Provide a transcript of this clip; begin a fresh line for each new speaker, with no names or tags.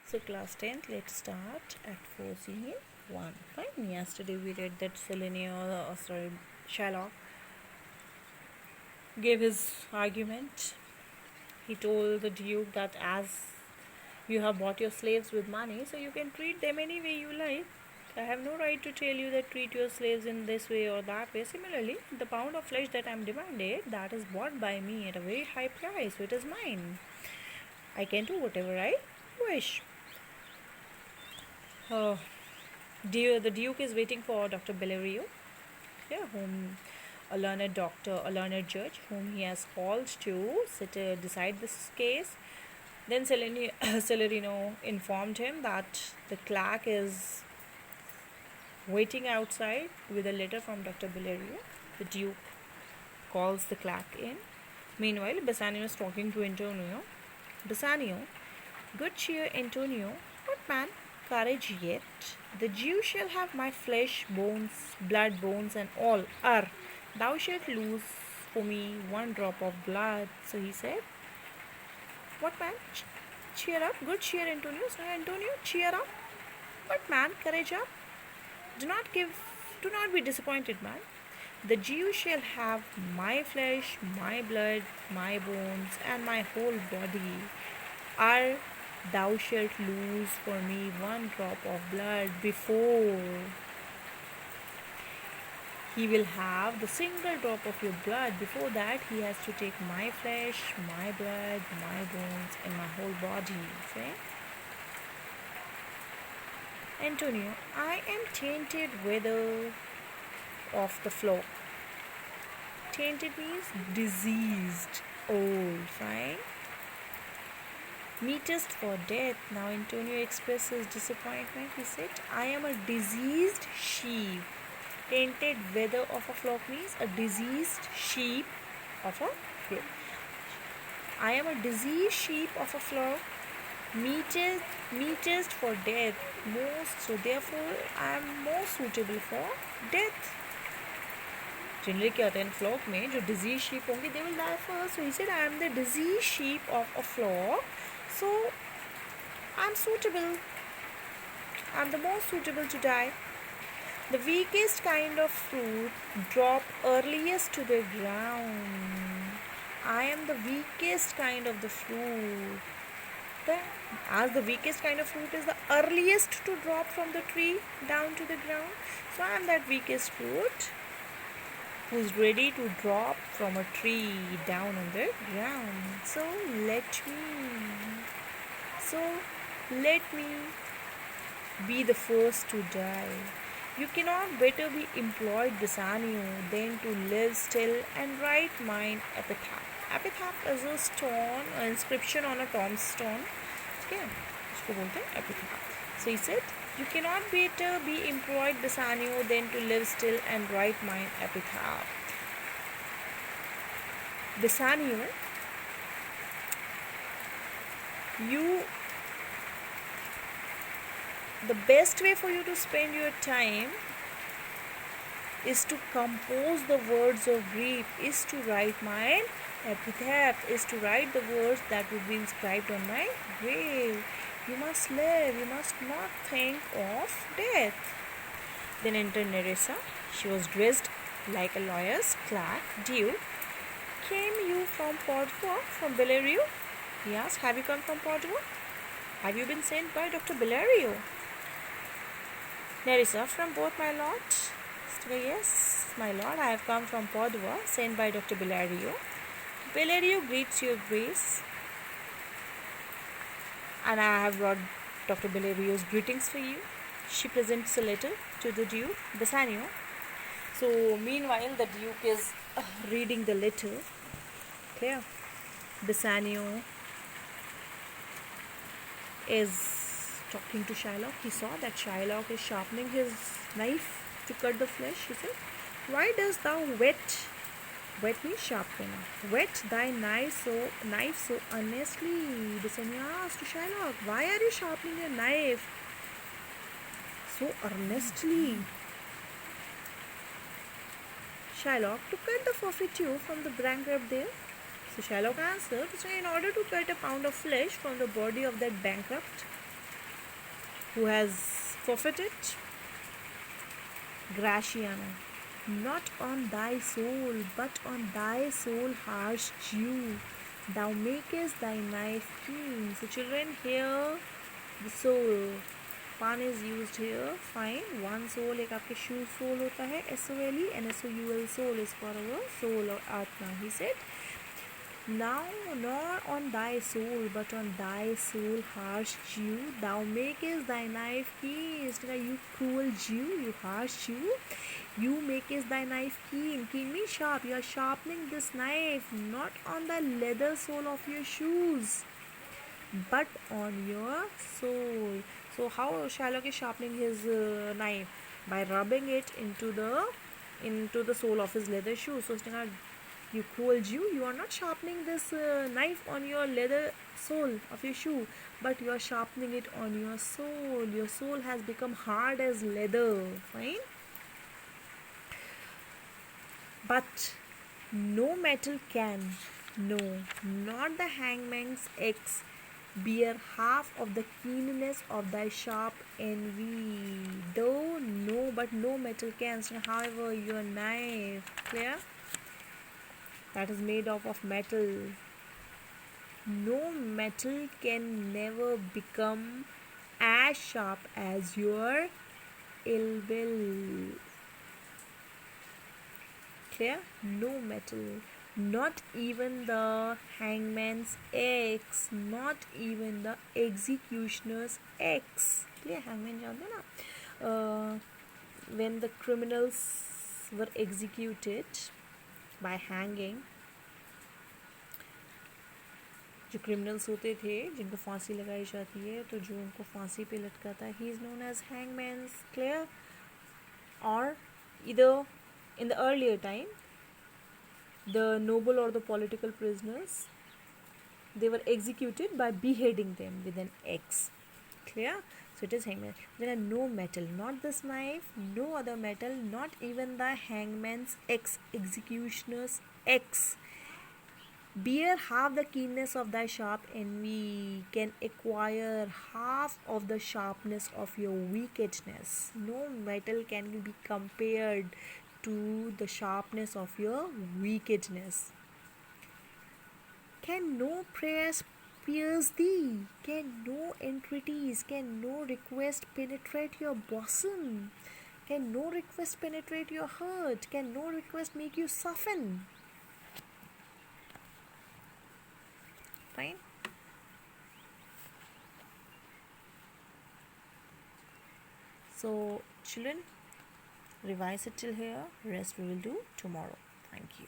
So class 10th, let's start at 4 scene 1. Fine. Yesterday we read that Shylock gave his argument. He told the Duke that as you have bought your slaves with money, so you can treat them any way you like. I have no right to tell you that treat your slaves in this way or that way. Similarly, the pound of flesh that I am demanded, that is bought by me at a very high price, so it is mine. I can do whatever I wish. The Duke is waiting for Dr. Bellerio, whom a learned doctor, a learned judge, whom he has called to decide this case. Then Celerino informed him that the clerk is waiting outside with a letter from Dr. Bellerio. The Duke calls the clerk in. Meanwhile, Bassanio is talking to Antonio. Bassanio, good cheer, Antonio. What man? Courage yet. The Jew shall have my flesh, bones, blood, bones, and all. Thou shalt lose for me one drop of blood. So he said, what man? Cheer up. Good cheer, Antonio. So Antonio, cheer up. What man? Courage up. Do not be disappointed, man. The Jew shall have my flesh, my blood, my bones, and my whole body. Thou shalt lose for me one drop of blood before he will have the single drop of your blood. Before that, he has to take my flesh, my blood, my bones, and my whole body. Okay? Antonio, I am tainted weather of the flock. Tainted means diseased, old, fine? Meetest for death. Now Antonio expresses disappointment. He said, I am a diseased sheep. Tainted wether of a flock means a diseased sheep of a flock. I am a diseased sheep of a flock. Meetest for death. So therefore I am more suitable for death. Generally क्या होता है flock में जो disease sheep होंगे they will die first. So he said I am the disease sheep of a flock. So, I'm suitable. I'm the most suitable to die. The weakest kind of fruit drop earliest to the ground. I am the weakest kind of the fruit. As the weakest kind of fruit is the earliest to drop from the tree down to the ground. So, I am that weakest fruit who is ready to drop from a tree down on the ground. So, let me be the first to die. You cannot better be employed, Bassanio, than to live still and write mine epitaph. Epitaph is a stone, an inscription on a tombstone. Okay, इसको बोलते हैं epitaph. So he said, you cannot better be employed, Bassanio, than to live still and write mine epitaph. Bassanio, the best way for you to spend your time is to compose the words of grief, is to write my epitaph, is to write the words that would be inscribed on my grave. You must live, you must not think of death. Then entered Nerissa. She was dressed like a lawyer's clerk. Duke, came you from Padua, from Bellerio? He asked, have you come from Padua? Have you been sent by Dr. Bellerio? Nerissa, from both, my lord. Yes, my lord, I have come from Padua, sent by Dr. Bellerio. Bellerio greets your grace, and I have brought Dr. Bellerio's greetings for you. She presents a letter to the Duke, Bassanio. So, meanwhile, the Duke is reading the letter. Clear? Bassanio is talking to Shylock. He saw that Shylock is sharpening his knife to cut the flesh. He said, why dost thou wet means sharpen, wet thy knife so earnestly? Bassanio asked to Shylock, why are you sharpening your knife so earnestly? Shylock, to cut the forfeiture from the bankrupt there. So Shylock answered, so in order to cut a pound of flesh from the body of that bankrupt, who has forfeited? Gratiano. Not on thy soul, but on thy soul harsh Jew. Thou makest thy knife keen. So children, here the soul. Pan is used here. Fine. One soul एक आपके shoe soul होता है SOLE and SOUL soul is for our soul or atma. He said, now nor on thy soul but on thy soul harsh Jew, thou makest thy knife keen. You cruel Jew, you harsh Jew, you makest thy knife keen. Keen means sharp. You are sharpening this knife not on the leather sole of your shoes but on your soul. So how Shylock is sharpening his knife? By rubbing it into the sole of his leather shoe. So you cruel Jew, you are not sharpening this knife on your leather sole of your shoe, but you are sharpening it on your soul. Your soul has become hard as leather. Fine. But no metal can, no, not the hangman's axe, bear half of the keenness of thy sharp envy. Though no, but no metal can. However, your knife, clear? That is made up of metal. No metal can never become as sharp as your ill will. Clear? No metal. Not even the hangman's axe, not even the executioner's axe. Clear? Hangman जानते ना? When the criminals were executed by hanging, जो criminals होते थे जिनको फांसी लगाई जाती है, तो जो उनको फांसी पे लटकाता है, he is known as hangman. Clear? और either in the earlier time, the noble or the political prisoners, they were executed by beheading them with an axe. Clear? So it is hangman. There are no metal, not this knife, no other metal, not even the hangman's axe, executioner's axe. Bear half the keenness of thy sharp envy, can acquire half of the sharpness of your wickedness. No metal can be compared to the sharpness of your wickedness. Can no prayers pierce thee? Can no entreaties, can no request penetrate your bosom? Can no request penetrate your heart? Can no request make you soften? Fine. So children, revise it till here. Rest we will do tomorrow. Thank you.